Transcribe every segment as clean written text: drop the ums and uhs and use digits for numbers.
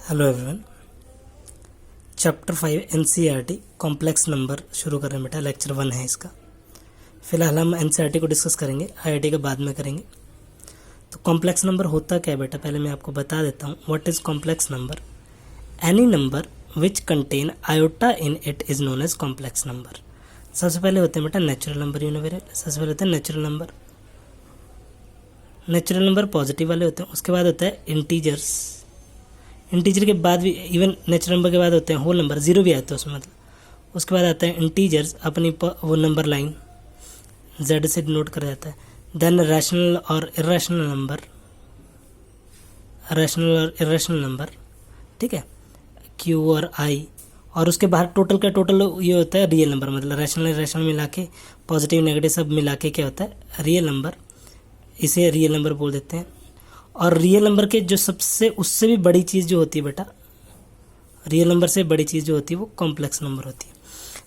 Hello everyone. Chapter 5 NCERT complex number शुरू कर रहे हैं बेटा। लेक्चर 1 है इसका। फिलहाल हम एनसीईआरटी को डिस्कस करेंगे, आईआईटी के बाद में करेंगे। तो कॉम्प्लेक्स नंबर होता क्या है बेटा, पहले मैं आपको बता देता हूँ। What is complex number? Any number which contain iota in it is known as complex number. सबसे पहले होते हैं बेटा नेचुरल नंबर, यूनिवेरिएट। सबसे पहले होते हैं natural number. Natural number positive वाले होते हैं। उसके बाद होता है इंटीजर्स। इंटीजर के बाद भी इवन नेचुरल नंबर के बाद होते हैं होल नंबर, जीरो भी आता है उसमें मतलब। उसके बाद आता है इंटीजर्स, अपनी वो नंबर लाइन जेड से डिनोट करा जाता है। देन रैशनल और इरेशनल नंबर, रैशनल और इरेशनल नंबर, ठीक है, क्यू और आई। और उसके बाहर टोटल का टोटल ये होता है रियल नंबर, मतलब रैशनल इरेशनल मिला के, पॉजिटिव नेगेटिव सब मिला के क्या होता है रियल नंबर। इसे रियल नंबर बोल देते हैं। और रियल नंबर के जो सबसे उससे भी बड़ी चीज़ जो होती है बेटा, रियल नंबर से बड़ी चीज़ जो होती है वो कॉम्प्लेक्स नंबर होती है।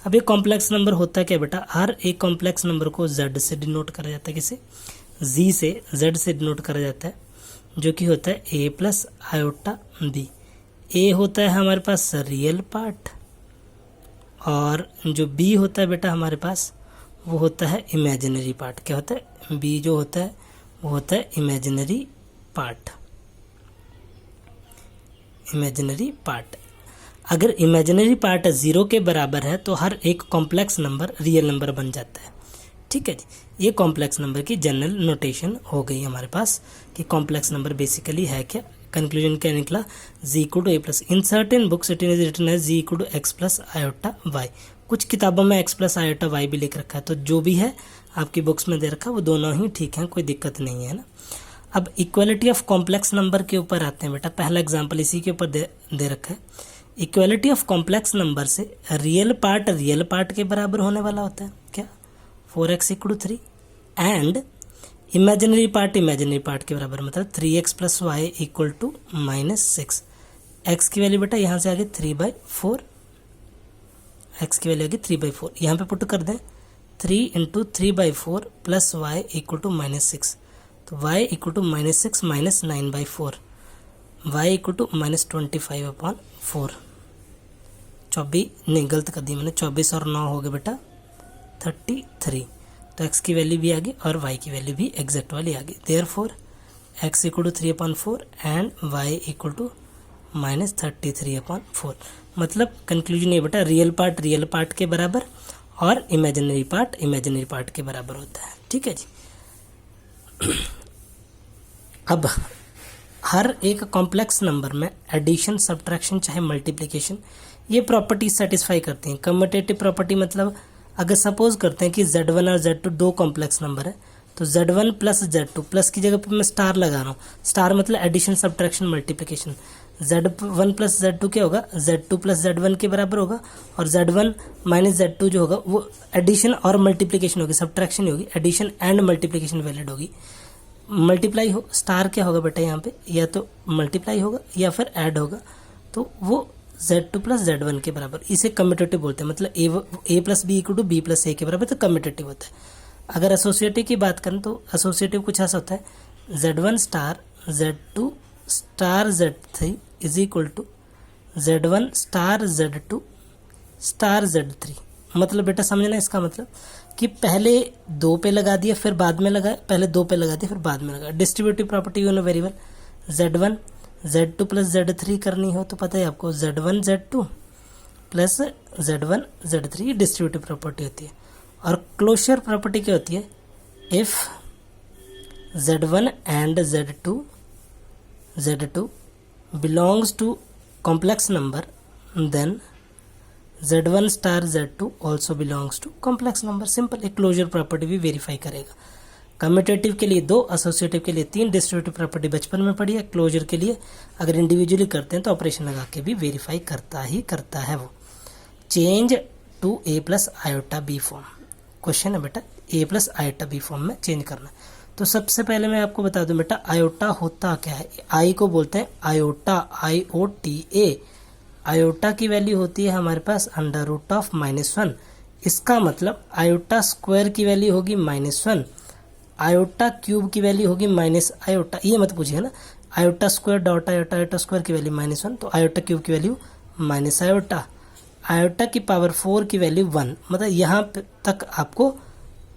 अब ये कॉम्प्लेक्स नंबर होता है क्या बेटा, हर एक कॉम्प्लेक्स नंबर को जेड से डिनोट करा जाता है। किसे? जी से, जेड से डिनोट करा जाता है, जो कि होता है ए प्लस आयोटा बी। ए होता है हमारे पास रियल पार्ट, और जो बी होता है बेटा हमारे पास वो होता है इमेजिनरी पार्ट। क्या होता है? बी जो होता है वो होता है इमेजिनरी पार्ट। इमेजिनरी पार्ट, अगर इमेजिनरी पार्ट 0 के बराबर है तो हर एक कॉम्प्लेक्स नंबर रियल नंबर बन जाता है। ठीक है जी, ये कॉम्प्लेक्स नंबर की जनरल नोटेशन हो गई हमारे पास कि कॉम्प्लेक्स नंबर बेसिकली है क्या। कंक्लूजन क्या निकला? Z equal to A plus, in certain books it is written as z equal to x plus iota y. कुछ किताबों में एक्स प्लस आयोटा वाई भी लिख रखा है, तो जो भी है आपकी बुक्स में दे रखा है वो दोनों ही ठीक है, कोई दिक्कत नहीं है ना। अब इक्वालिटी ऑफ कॉम्प्लेक्स नंबर के ऊपर आते हैं बेटा। पहला एग्जांपल इसी के ऊपर दे रखा है। इक्वालिटी ऑफ कॉम्प्लेक्स नंबर से रियल पार्ट के बराबर होने वाला होता है। क्या? 4x equal to 3 and imaginary part के बराबर, मतलब 3x plus Y equal to -6। X की वैल्यू बेटा यहाँ से आगे 3/4, एक्स की वैल्यू आगे 3/4, यहाँ पे पुट कर दें 3 into 3/4 plus Y equal to -6। तो y equal to -6 minus 9/4, y equal to -25/4। 24 नहीं, गलत कर दी मैंने, 24 और 9 हो गए बेटा 33। तो x की वैल्यू भी आ गई और y की वैल्यू भी एग्जैक्ट वाली आ गई। Therefore x equal to 3/4 and y equal to -33/4। मतलब कंक्लूजन ये बेटा, रियल पार्ट के बराबर और इमेजिनरी पार्ट के बराबर होता है। ठीक है जी। अब हर एक कॉम्प्लेक्स नंबर में एडिशन, सब्ट्रैक्शन चाहे मल्टीप्लिकेशन, ये प्रॉपर्टी सेटिस्फाई करती हैं। कम्यूटेटिव प्रॉपर्टी मतलब अगर सपोज करते हैं कि Z1 और Z2 दो कॉम्प्लेक्स नंबर है, तो Z1 प्लस Z2, प्लस की जगह पे मैं स्टार लगा रहा हूँ। स्टार मतलब addition, subtraction, multiplication. Z1 plus Z2 क्या होगा? Z2 प्लस Z1 के बराबर होगा, और Z1 माइनस Z2 जो होगा वो एडिशन और मल्टीप्लिकेशन होगी, सब्ट्रैक्शन नहीं होगी, एडिशन एंड मल्टीप्लिकेशन वैलिड होगी। मल्टीप्लाई हो, स्टार क्या होगा बेटा यहाँ पे, या तो मल्टीप्लाई होगा या फिर ऐड होगा, तो वो Z2 प्लस Z1 के बराबर। इसे कम्यूटेटिव बोलते हैं, मतलब a plus b equal to b plus a के बराबर, तो कम्यूटेटिव होता है। अगर एसोसिएटिव की बात करें तो एसोसिएटिव कुछ ऐसा होता है, Z1 star Z2 star Z3 is equal to Z1 star Z2 star Z3। मतलब बेटा समझना इसका मतलब कि पहले 2 पे लगा दिया फिर बाद में लगाया, पहले 2 पे लगा दिया फिर बाद में लगाया। Distributive property you know variable Z1 Z2 plus Z3 करनी हो तो पता है आपको Z1 Z2 plus Z1 Z3 distributive property होती है। और क्लोजर प्रॉपर्टी क्या होती है? If Z1 and Z2 belongs to complex number then Z1 star Z2 also belongs to complex number. Simple, एक क्लोजर प्रॉपर्टी भी वेरीफाई करेगा। कम्यूटेटिव के लिए 2, एसोसिएटिव के लिए 3, डिस्ट्रीब्यूटिव प्रॉपर्टी बचपन में पढ़ी है। क्लोजर के लिए अगर इंडिविजुअली करते हैं तो ऑपरेशन लगा के भी वेरीफाई करता है वो। Change to A plus iota B form, question है बेटा, A plus iota B form में चेंज करना। तो सबसे पहले मैं आपको बता दूं बेटा, आयोटा होता क्या है। आई को बोलते हैं आयोटा, IOTA। आयोटा की वैल्यू होती है हमारे पास अंडर रूट ऑफ -1। इसका मतलब आयोटा स्क्वायर की वैल्यू होगी -1, आयोटा क्यूब की वैल्यू होगी माइनस आयोटा। ये मत पूछिए ना, iota square dot iota, iota square की वैल्यू -1, तो आयोटा क्यूब की वैल्यू माइनस आयोटा, आयोटा की पावर 4 की वैल्यू 1। मतलब यहाँ तक आपको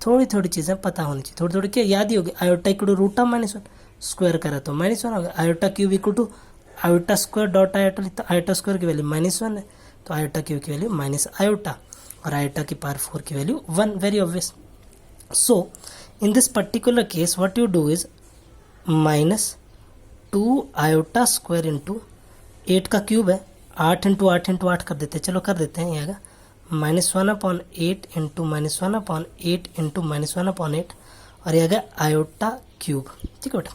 थोड़ी थोड़ी चीज़ें पता होनी चाहिए, थोड़ी थोड़ी क्या याद ही होगी। Iota equal to root of -1, square करा तो -1 हो गया। Iota cube equal to iota square dot iota, तो आयोटा स्क्वायर की वैल्यू -1 है, तो आयोटा क्यूब की वैल्यू माइनस आयोटा, और आयोटा की पावर 4 की value 1, very obvious. So in this particular case what you do is -2 iota square into 8 का cube है, 8 इंटू 8 इंटू 8 कर देते हैं, चलो कर देते हैं। ये आएगा -1/8 इंटू -1/8 इंटू -1/8, और ये आ गया आयोटा क्यूब। ठीक है बेटा,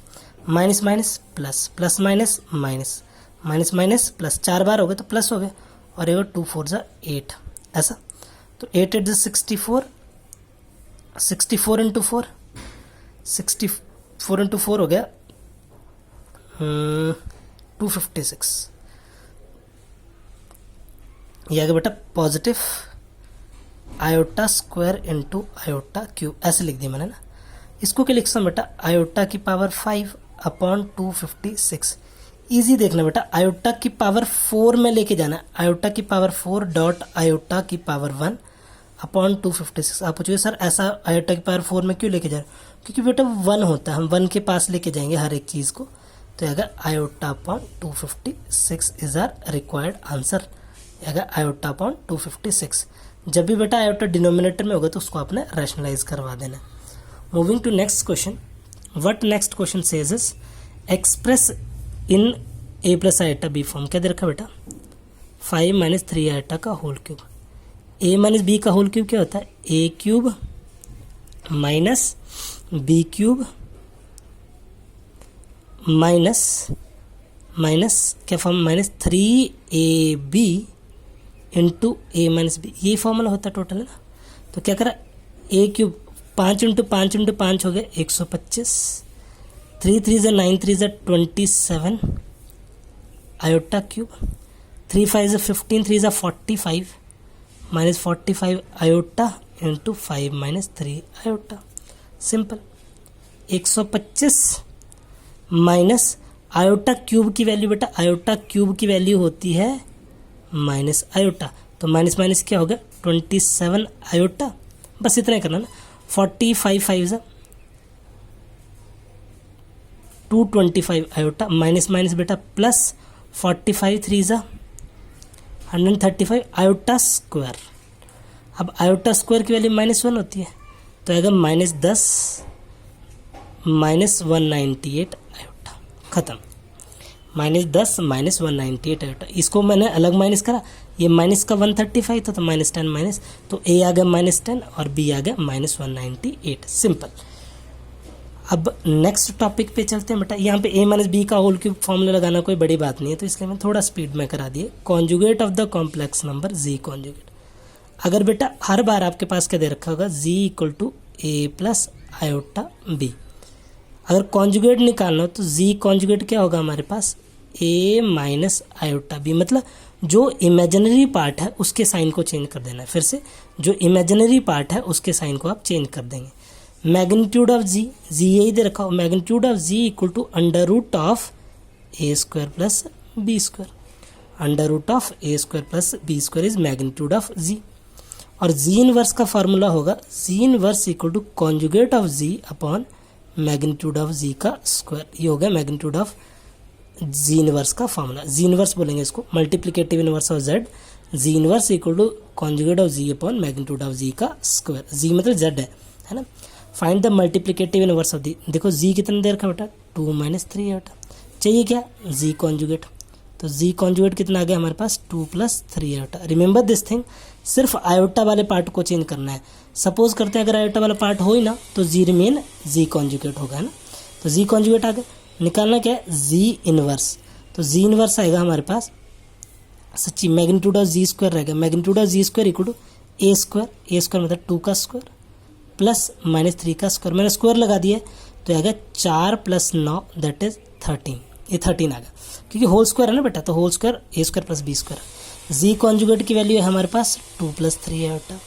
minus minus plus, plus minus minus, minus minus plus, 4 बार हो गए तो प्लस हो गए, और ये 2 4 ज़ा 8 ऐसा। तो 8 8 64, 64 इंटू 4, 64 इंटू 4 हो गया 256। ये आ गया बेटा positive iota square into iota cube, ऐसे लिख दिया मैंने ना। इसको क्या लिख सकता हूँ बेटा, आयोटा की पावर 5/256। इजी देखना बेटा, आयोटा की पावर 4 में लेके जाना है, आयोटा की पावर 4 डॉट आयोटा की पावर 1/256। आप पूछोगे सर ऐसा आयोटा की पावर 4 में क्यों लेके जा रहे हो, क्योंकि बेटा 1 होता है, हम 1 के पास लेके जाएंगे हर एक चीज़ को। तो अगर iota upon 256 is are required answer, अगर आयोटा अपॉन 256। जब भी बेटा आयोटा डिनोमिनेटर में होगा तो उसको आपने रैशनलाइज करवा देना। Moving to next question, what next question says is express in a plus iota B form. क्या दे रखा बेटा, 5 - 3 आयोटा का whole cube. a minus b का होल क्यूब क्या होता है, a cube minus b cube minus क्या form, -3ab into a minus b, ये फॉर्मूला होता है टोटल है ना। तो क्या करा, a क्यूब 5 इंटू 5 इंटू 5 हो गया 125, 3 3 ज़ा 9 3 ज़ा 27 आयोटा क्यूब, 3 5 ज़ा 15 3 ज़ा 45 -45 iota into 5 - 3 iota. Simple, 125 minus iota cube की वैल्यू बेटा, आयोटा क्यूब की वैल्यू होती है माइनस आयोटा, तो माइनस माइनस क्या होगा 27 आयोटा, बस इतना ही करना ना। 45 5 ज़ा 225 आयोटा, माइनस माइनस बेटा प्लस 45 3 ज़ा 135 आयोटा स्क्वायर। अब आयोटा स्क्वायर की वैल्यू -1 होती है, तो आएगा -10 -198 आयोटा, खत्म। -10 -198 आयोटा, इसको मैंने अलग माइनस करा, ये माइनस का 135 था तो -10 माइनस, तो a आ गया -10 और b आ गया -198। सिंपल। अब नेक्स्ट टॉपिक पे चलते हैं बेटा। यहाँ पे a माइनस बी का होल क्यूब फॉर्मूला लगाना कोई बड़ी बात नहीं है, तो इसलिए मैं थोड़ा स्पीड में करा दिए। Conjugate of the complex number z conjugate. अगर बेटा हर बार आपके पास क्या दे रखा होगा, z = a plus iota b। अगर कॉन्जुगेट निकालना हो तो z कॉन्जुगेट क्या होगा हमारे पास, a माइनस आयोटा b। मतलब जो इमेजिनरी पार्ट है उसके साइन को चेंज कर देना है। फिर से, जो इमेजिनरी पार्ट है उसके साइन को आप चेंज कर देंगे। मैग्नीट्यूड ऑफ जी, यही दे रखा हो, magnitude of z = √(a² + b²). √(a² + b² is magnitude of z. और जी इनवर्स का फार्मूला होगा, z inverse = conjugate of z upon magnitude of z का स्क्वायर। ये हो गया मैग्नीट्यूड ऑफ जी इनवर्स का फार्मूला। जी इनवर्स बोलेंगे इसको, multiplicative inverse of z. Z inverse = conjugate of z upon magnitude of z का square. Z मतलब z है ना। Find the multiplicative inverse of the. देखो जी कितना देर का बेटा, 2 - 3 आयोटा। चाहिए क्या, जी कॉन्जुगेट। तो जी कॉन्जुगेट कितना आ गया हमारे पास, 2 + 3 आयोटा। रिमेंबर दिस थिंग, सिर्फ आयोटा वाले पार्ट को चेंज करना है। सपोज करते हैं अगर आयोटा वाला पार्ट हो ही ना तो जी रिमेन जी कॉन्जुगेट होगा, है ना। तो जी कॉन्जुगेट आ गया, निकालना क्या है, जी इनवर्स। तो जी इनवर्स आएगा हमारे पास, सच्ची मैग्नीट्यूड ऑफ जी स्क्वायर रहेगा। Magnitude of Z square = a² मतलब 2 का स्क्वायर प्लस -3 का स्क्वायर। मैंने स्क्वायर लगा दिया तो आएगा 4 + 9 दैट इज 13। ये 13 आ गया क्योंकि होल स्क्वायर है ना बेटा, तो whole square a² + b²। Z conjugate की वैल्यू है हमारे पास 2 + 3 आयोटा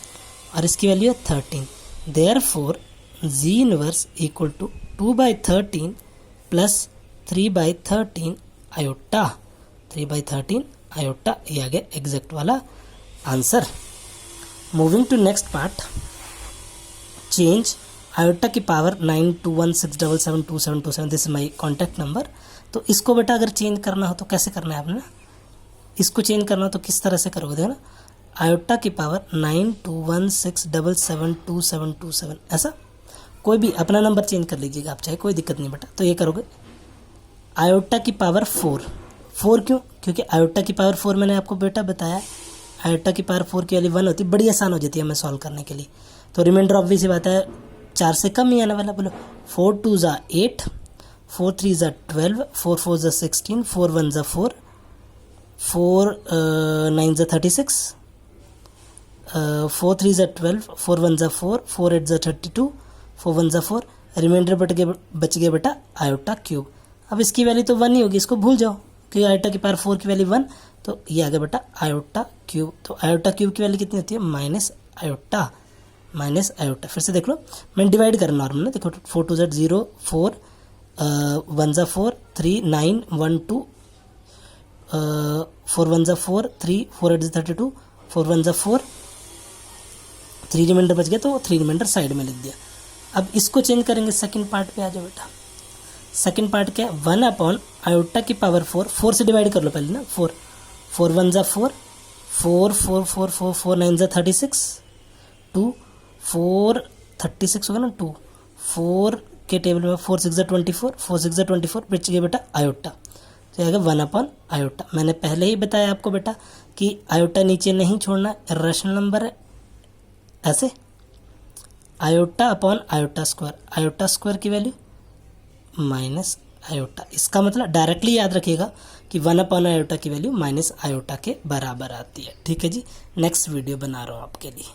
और इसकी वैल्यू है 13। Therefore z inverse = 2/13 + 3/13 iota, 3/13 iota, ये आ गया एग्जैक्ट वाला answer. Moving to next part, change iota की power 9216772727, this is my contact number. तो इसको बेटा अगर चेंज करना हो तो कैसे करना है आपने, इसको चेंज करना हो तो किस तरह से करोगे, देखो ना, आयोटा की पावर 9216772727, ऐसा कोई भी अपना नंबर चेंज कर लीजिएगा आप चाहे, कोई दिक्कत नहीं बेटा। तो ये करोगे आयोटा की पावर 4, 4 क्यों, क्योंकि आयोटा की पावर 4 मैंने आपको बेटा बताया, आयोटा की पावर 4 की वैल्यू 1 होती है, बड़ी आसान हो जाती है हमें सॉल्व करने के लिए। तो रिमाइंडर ऑब्वियस बात है 4 से कम ही आने वाला, बोलो 4 2 ज़ा 8, 4 3 ज़ा 12, 4 4 ज़ा 16, 4 1 ज़ा 4, 4 9 ज़ा 36, 4 3 ज़ा 12, 4 1 ज़ा 4, 4 8 ज़ा 32, 4 1 ज़ा 4, रिमाइंडर बच गया बेटा आयोटा क्यूब। अब इसकी वैल्यू तो 1 ही होगी, इसको भूल जाओ क्योंकि आयोटा की पावर 4 की वैल्यू 1, तो ये आ गया बेटा आयोटा क्यूब। तो आयोटा क्यूब की वैल्यू कितनी होती है, माइनस आयोटा, माइनस आयोटा। फिर से देख लो, मैंने डिवाइड करना नॉर्मल ना, देखो 4 2 ज़ा 0, 4 1 ज़ा 4, 3 9 1 2, 4 1 ज़ा 4, 3 4 8 ज़ा 32, 4 1 ज़ा 4, 3 रिमाइंडर बच गया तो 3 रिमाइंडर साइड में लिख दिया। अब इसको चेंज करेंगे, सेकंड पार्ट पे आ जाओ बेटा। सेकंड पार्ट क्या है, 1 अपॉन आयोटा की पावर 4, 4 से डिवाइड कर लो पहले ना, 4 4 1 ज़ा 4, 4 4 4 4 4 9 ज़ा 36, 2 4 36 होगा ना, 2 4 के टेबल में 4 6 ज़ा 24, 4 6 ज़ा 24, बच गया बेटा आयोटा। तो आएगा 1 अपॉन आयोटा। मैंने पहले ही बताया आपको बेटा कि आयोटा नीचे नहीं छोड़ना, इर्रेशनल नंबर है, ऐसे आयोटा अपॉन आयोटा स्क्वायर की वैल्यू माइनस आयोटा। इसका मतलब डायरेक्टली याद रखिएगा कि 1 अपॉन आयोटा की वैल्यू माइनस आयोटा के बराबर आती है। ठीक है जी, नेक्स्ट वीडियो बना रहा हूँ आपके लिए।